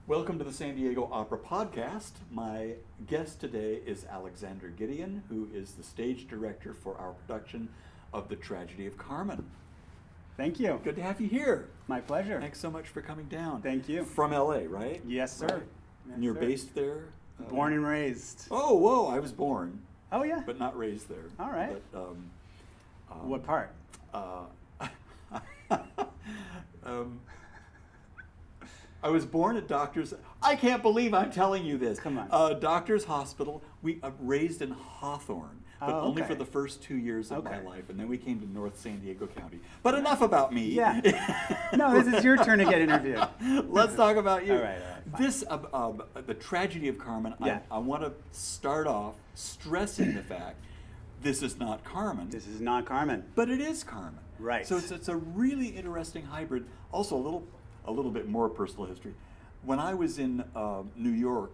Welcome to the San Diego Opera Podcast. My guest today is Alexander Gedeon, who is the stage director for our production of the Tragedy of Carmen. Thank you. Good to have you here. My pleasure. Thanks so much for coming down. Thank you. From LA, right? Yes, sir. Right. Yes, And you're sir. based there? Born and raised. Oh, whoa, I was born, Oh, yeah? but not raised there. All right. But, What part? I was born at Doctors. I can't believe I'm telling you this. Come on. Doctors Hospital. We raised in Hawthorne, but Oh, only okay. for the first 2 years of my Okay. life, and then we came to North San Diego County. But enough about me. Yeah. No, this is your turn to get interviewed. Let's talk about you. All right, fine. This the Tragedy of Carmen. Yeah. I want to start off stressing the fact this is not Carmen. This is not Carmen. But it is Carmen. Right. So it's a really interesting hybrid. Also a little bit more personal history. When I was in New York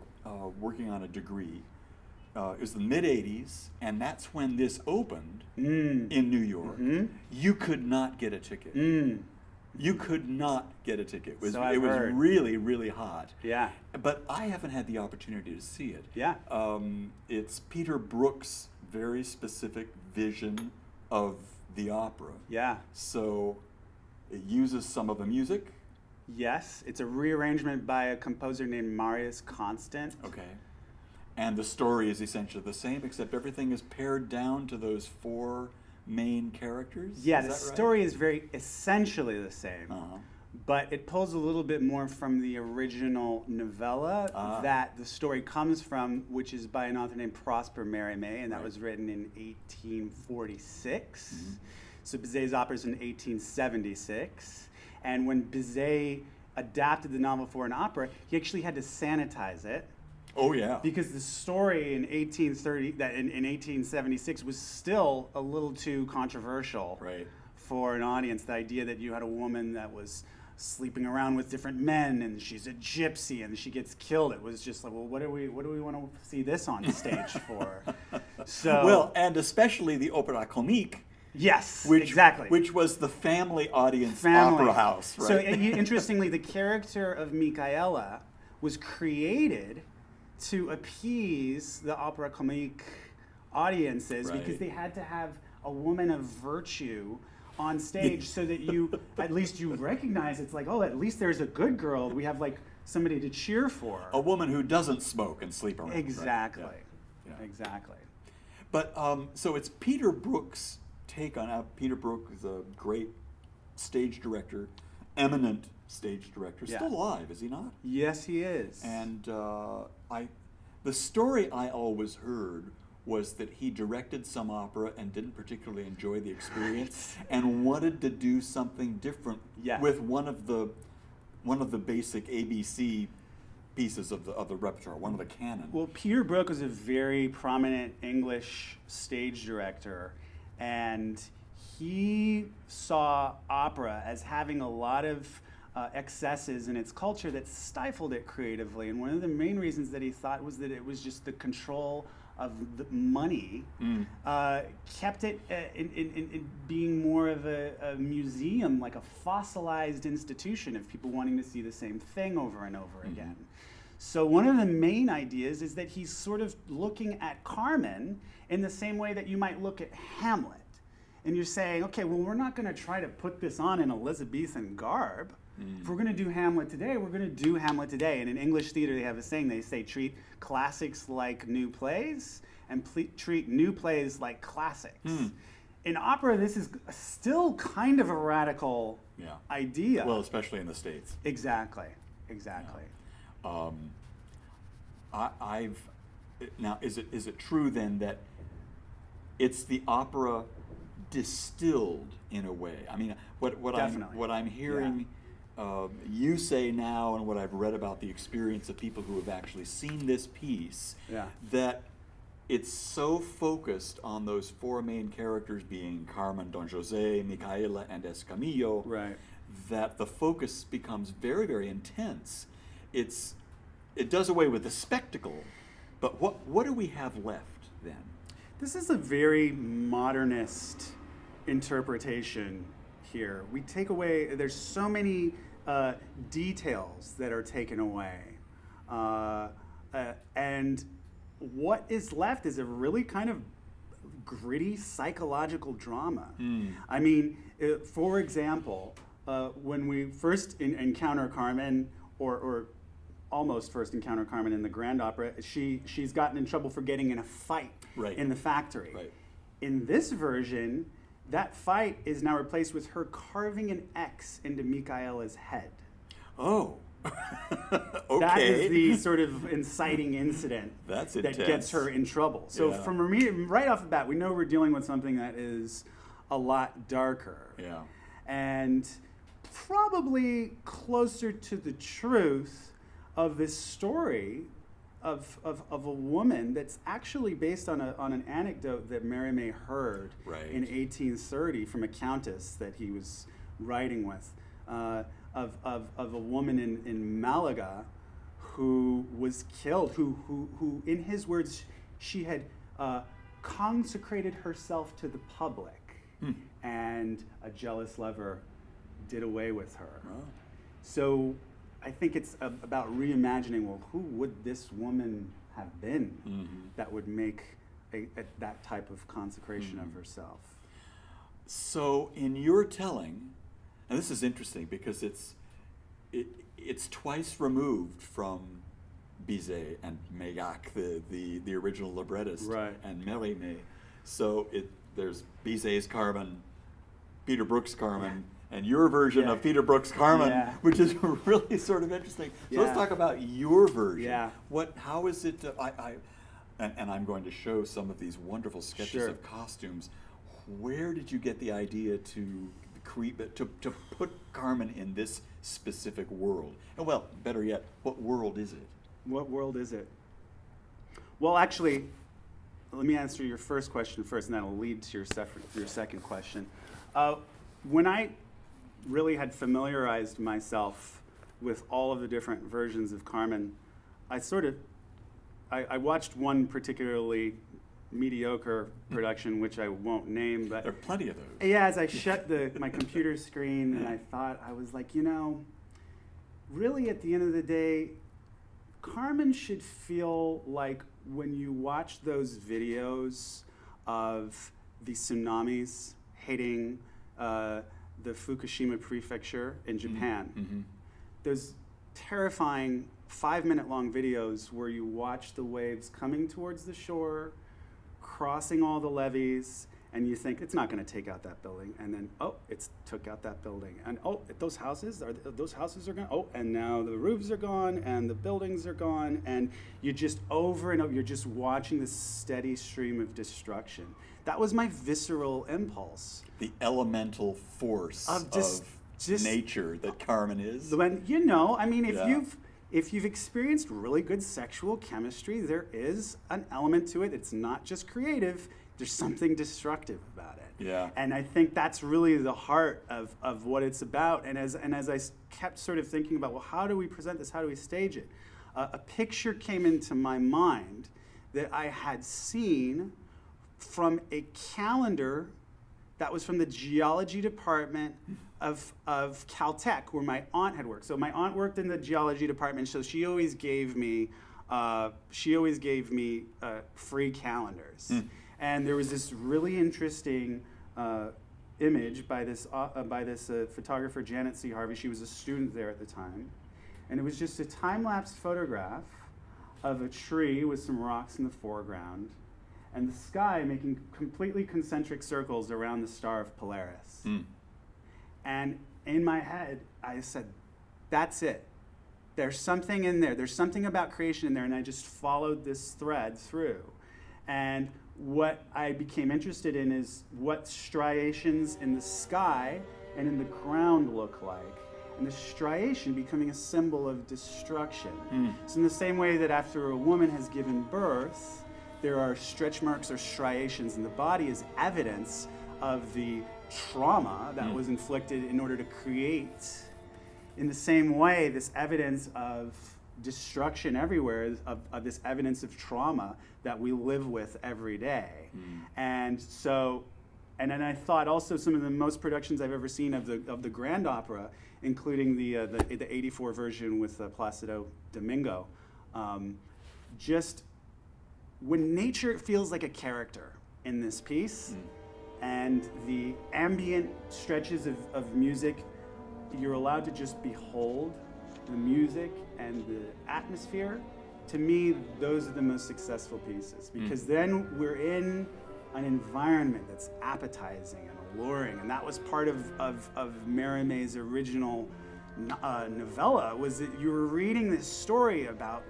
working on a degree, it was the mid-'80s, and that's when this opened in New York. Mm-hmm. You could not get a ticket. You could not get a ticket. So I've was heard. really, really hot. Yeah. But I haven't had the opportunity to see it. Yeah. It's Peter Brook's very specific vision of the opera. Yeah. So it uses some of the music. Yes. It's a rearrangement by a composer named Marius Constant. Okay. And the story is essentially the same, except everything is pared down to those four main characters. Yeah, Is the that right? story is very essentially the same. Uh-huh. But it pulls a little bit more from the original novella that the story comes from, which is by an author named Prosper Merimee, and that Right. was written in 1846. So Bizet's opera is in 1876. And when Bizet adapted the novel for an opera, he actually had to sanitize it Oh, yeah. because the story in 1876 was still a little too controversial Right. for an audience. The idea that you had a woman that was sleeping around with different men and she's a gypsy and she gets killed, it was just like, well, what do we want to see this on stage for? So Well, and especially the Opera Comique, yes, which exactly. which was the family audience Family. opera house, right? So interestingly, the character of Micaela was created to appease the opera comique audiences Right. because they had to have a woman of virtue on stage so that you at least you recognize it's like, oh, at least there's a good girl. We have like somebody to cheer for. A woman who doesn't smoke and sleep around. right? Exactly. Yeah. Yeah. Exactly. But so it's Peter Brook's take on Peter Brook is a great stage director, eminent stage director, Yeah. still alive, is he not? Yes, he is. And the story I always heard was that he directed some opera and didn't particularly enjoy the experience and wanted to do something different Yeah. with one of the basic ABC pieces of the repertoire, one of the canon. Well, Peter Brook was a very prominent English stage director, and he saw opera as having a lot of excesses in its culture that stifled it creatively. And one of the main reasons that he thought was that it was just the control of the money kept it in being more of a museum, like a fossilized institution of people wanting to see the same thing over and over again. So one of the main ideas is that he's sort of looking at Carmen in the same way that you might look at Hamlet. And you're saying, okay, well, we're not going to try to put this on in Elizabethan garb. If we're going to do Hamlet today, we're going to do Hamlet today. And in English theater, they have a saying, they say, treat classics like new plays and treat new plays like classics. In opera, this is still kind of a radical Yeah. idea. Well, especially in the States. Exactly. Now, is it true then that it's the opera distilled in a way? I mean, what Definitely. I'm hearing you say now, and what I've read about the experience of people who have actually seen this piece, Yeah. that it's so focused on those four main characters being Carmen, Don Jose, Micaela, and Escamillo, Right. that the focus becomes very, very intense. It does away with the spectacle, but what do we have left then? This is a very modernist interpretation here. We take away, there's so many details that are taken away. And what is left is a really kind of gritty psychological drama. I mean, for example, when we first encounter Carmen, or almost first encounter Carmen in the Grand Opera, she's gotten in trouble for getting in a fight in the factory. Right. In this version, that fight is now replaced with her carving an X into Micaela's head. Oh. Okay. That is the sort of inciting incident That's that intense. gets her in trouble. So Yeah. from right off the bat, we know we're dealing with something that is a lot darker. Yeah. And probably closer to the truth of this story of a woman that's actually based on an anecdote that Merimee heard Right. in 1830 from a countess that he was writing with, of a woman in Malaga who was killed, who in his words, she had consecrated herself to the public, and a jealous lover did away with her. Oh. So I think it's about reimagining, well, who would this woman have been that would make that type of consecration of herself? So in your telling, and this is interesting because it's twice removed from Bizet and Meilhac, the original librettist, Right. and Merimee. So there's Bizet's Carmen, Peter Brook's Carmen, and your version of Peter Brook's Carmen, which is really sort of interesting. So let's talk about your version. Yeah. How is it? And I'm going to show some of these wonderful sketches of costumes. Where did you get the idea to put Carmen in this specific world? And well, better yet, what world is it? What world is it? Well, actually, let me answer your first question first, and that'll lead to your second question. When I really had familiarized myself with all of the different versions of Carmen, I watched one particularly mediocre production, which I won't name, but There are plenty of those. yeah, as I shut my computer screen, and I was like, really at the end of the day, Carmen should feel like when you watch those videos of the tsunamis hitting the Fukushima prefecture in Japan, those terrifying 5-minute long videos where you watch the waves coming towards the shore, crossing all the levees, and you think it's not going to take out that building, and then it's took out that building, and those houses are gone, and now the roofs are gone and the buildings are gone, and you just over and over, you're just watching this steady stream of destruction. That was my visceral impulse. The elemental force of nature that Carmen is. When if you've experienced really good sexual chemistry, there is an element to it. It's not just creative. There's something destructive about it. Yeah. And I think that's really the heart of what it's about. And as I kept sort of thinking about, well, how do we present this? How do we stage it? A picture came into my mind that I had seen from a calendar that was from the geology department of Caltech, where my aunt had worked. So my aunt worked in the geology department, so she always gave me free calendars. And there was this really interesting image by this photographer, Janet C. Harvey. She was a student there at the time, and it was just a time-lapse photograph of a tree with some rocks in the foreground, and the sky making completely concentric circles around the star of Polaris. And in my head, I said, that's it. There's something in there. There's something about creation in there. And I just followed this thread through. And what I became interested in is what striations in the sky and in the ground look like. And the striation becoming a symbol of destruction. So in the same way that after a woman has given birth, there are stretch marks or striations in the body as evidence of the trauma that was inflicted in order to create. In the same way, this evidence of destruction everywhere, of this evidence of trauma that we live with every day. And then I thought also some of the most productions I've ever seen of the Grand Opera, including the 84 version with Placido Domingo, Just when nature feels like a character in this piece, and the ambient stretches of music, you're allowed to just behold the music and the atmosphere. To me, those are the most successful pieces, because then we're in an environment that's appetizing and alluring, and that was part of Merimee's original novella, was that you were reading this story about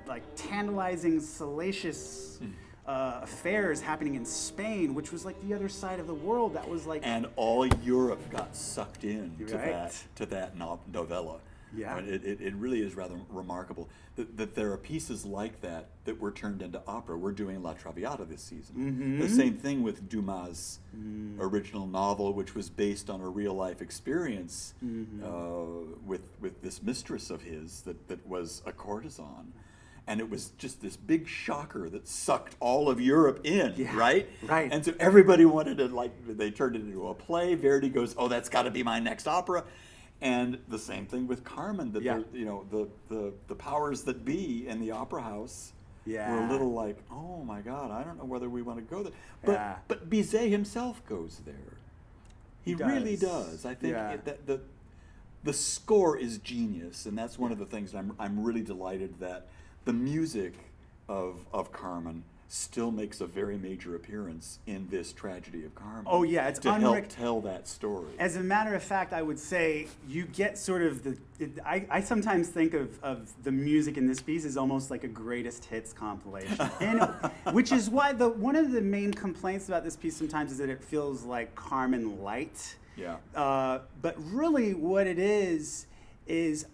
like tantalizing, salacious affairs happening in Spain, which was like the other side of the world. That was like, and all Europe got sucked in Right. to that novella. Yeah. It really is rather remarkable that there are pieces like that were turned into opera. We're doing La Traviata this season. The same thing with Dumas' original novel, which was based on a real life experience with this mistress of his that was a courtesan. And it was just this big shocker that sucked all of Europe in, Yeah, right? right. And so everybody wanted to, like, they turned it into a play. Verdi goes, oh, that's got to be my next opera. And the same thing with Carmen, that the powers that be in the opera house were a little like, oh my God, I don't know whether we want to go there. But Bizet himself goes there. He really does. I think that the score is genius, and that's one of the things I'm really delighted that the music of Carmen still makes a very major appearance in this Tragedy of Carmen. Oh yeah, it's to help tell that story. As a matter of fact, I would say you get sort of I sometimes think of the music in this piece as almost like a greatest hits compilation, which is why one of the main complaints about this piece sometimes is that it feels like Carmen light. Yeah. But really, what it is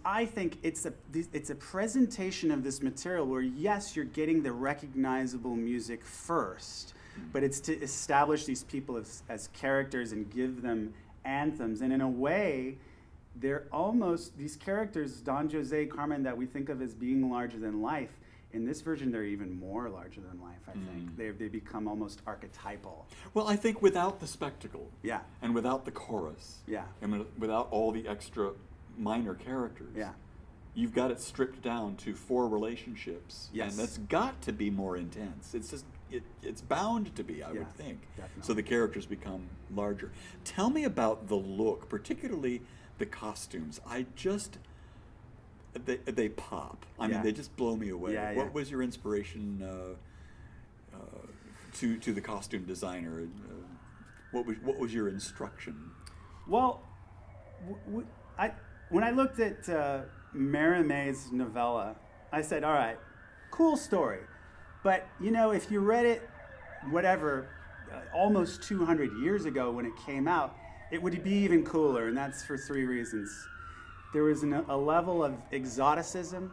I think it's a presentation of this material where, yes, you're getting the recognizable music first, but it's to establish these people as characters and give them anthems. And in a way, they're almost, these characters, Don Jose, Carmen, that we think of as being larger than life, in this version, they're even more larger than life, I think. They become almost archetypal. Well, I think without the spectacle, Yeah. and without the chorus, Yeah. and without all the extra minor characters, Yeah. you've got it stripped down to 4 relationships. Yes. And that's got to be more intense. It's just, it's bound to be, I would think. Definitely. So the characters become larger. Tell me about the look, particularly the costumes. They pop. I mean, they just blow me away. Yeah, what was your inspiration to the costume designer? What was your instruction? Well, when I looked at Merimee's novella, I said, all right, cool story. But, if you read it, almost 200 years ago when it came out, it would be even cooler, and that's for 3 reasons. There was a level of exoticism,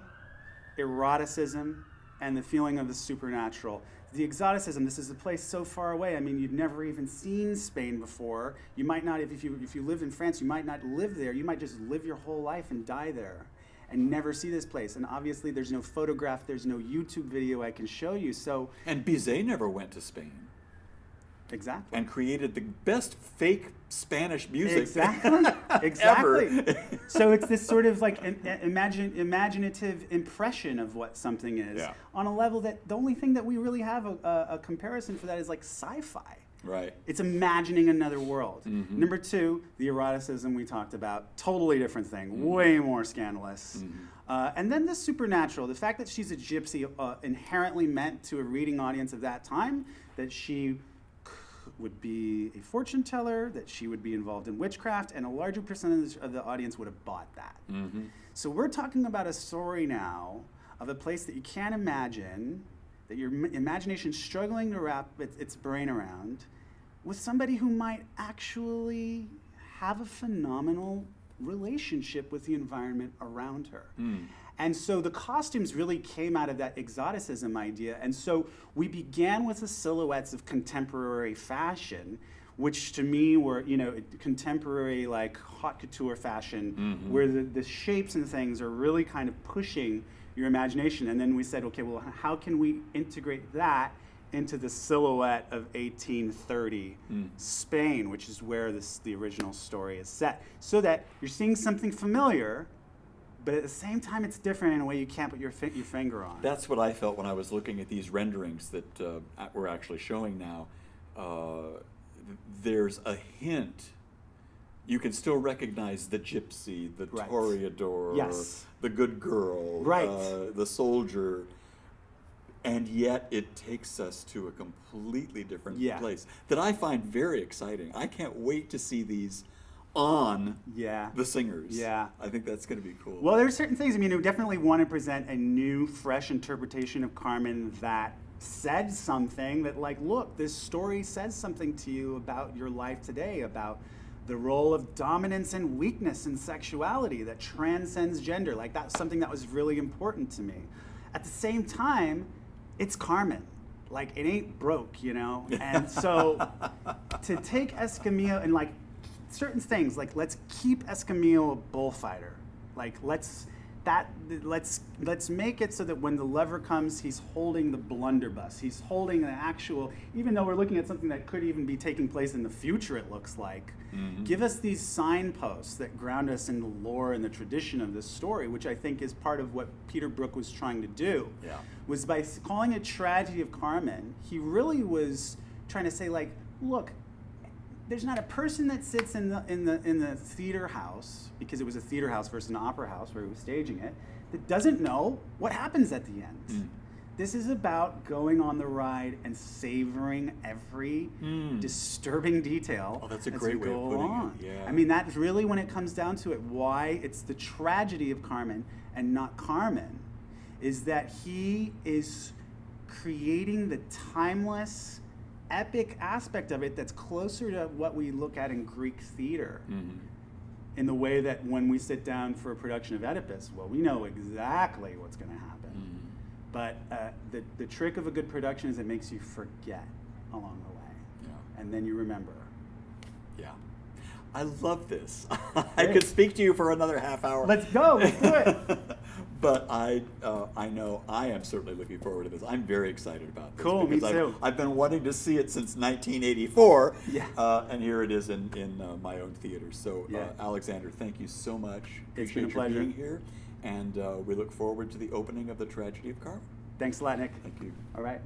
eroticism, and the feeling of the supernatural. The exoticism, this is a place so far away. I mean, you've never even seen Spain before. You might not, if you lived in France, you might not live there. You might just live your whole life and die there and never see this place. And obviously there's no photograph, there's no YouTube video I can show you. So And Bizet never went to Spain. Exactly. And created the best fake Spanish music Exactly. ever. So it's this sort of like imaginative impression of what something is on a level that the only thing that we really have a comparison for that is like sci-fi. Right. It's imagining another world. Mm-hmm. Number 2, the eroticism we talked about, totally different thing, way more scandalous. Mm-hmm. And then the supernatural, the fact that she's a gypsy inherently meant to a reading audience of that time, that she would be a fortune teller, that she would be involved in witchcraft, and a larger percentage of the audience would have bought that. Mm-hmm. So we're talking about a story now of a place that you can't imagine, that your imagination's struggling to wrap its brain around, with somebody who might actually have a phenomenal relationship with the environment around her. And so the costumes really came out of that exoticism idea. And so we began with the silhouettes of contemporary fashion, which to me were, contemporary like haute couture fashion, where the shapes and things are really kind of pushing your imagination. And then we said, okay, well, how can we integrate that into the silhouette of 1830 Spain, which is where the original story is set, so that you're seeing something familiar, but at the same time, it's different in a way you can't put your finger on. That's what I felt when I was looking at these renderings that we're actually showing now. There's a hint. You can still recognize the gypsy, the Right. toreador, Yes. the good girl, Right. the soldier, and yet it takes us to a completely different Yeah. place that I find very exciting. I can't wait to see these on Yeah. the singers. Yeah. I think that's going to be cool. Well, there are certain things. I mean, we definitely want to present a new, fresh interpretation of Carmen that said something that, like, look, this story says something to you about your life today, about the role of dominance and weakness in sexuality that transcends gender. Like, that's something that was really important to me. At the same time, it's Carmen. Like, it ain't broke, you know? And so to take Escamillo and, like, certain things, like, let's keep Escamillo a bullfighter. Like, let's make it so that when the lever comes, he's holding the blunderbuss. He's holding the actual, even though we're looking at something that could even be taking place in the future, it looks like. Mm-hmm. Give us these signposts that ground us in the lore and the tradition of this story, which I think is part of what Peter Brook was trying to do. Yeah. Was by calling it Tragedy of Carmen, he really was trying to say, like, look, there's not a person that sits in the theater house, because it was a theater house versus an opera house where he was staging it, that doesn't know what happens at the end. Mm. This is about going on the ride and savoring every disturbing detail. Oh, that's a as great you way of go putting it, along. yeah. I mean, that's really, when it comes down to it, why it's the tragedy of Carmen and not Carmen, is that he is creating the timeless, epic aspect of it that's closer to what we look at in Greek theater. Mm-hmm. In the way that when we sit down for a production of Oedipus, well, we know exactly what's going to happen. But the trick of a good production is it makes you forget along the way. Yeah. And then you remember. Yeah. I love this. I could speak to you for another half hour. Let's go. Let's do it. But I know I am certainly looking forward to this. I'm very excited about this. Cool, me because too. I've been wanting to see it since 1984. Yeah. And here it is in my own theater. So, Yeah. Alexander, thank you so much. It's been a Appreciate pleasure. you being here. And we look forward to the opening of the Tragedy of Carmen. Thanks a lot, Nick. Thank you. All right.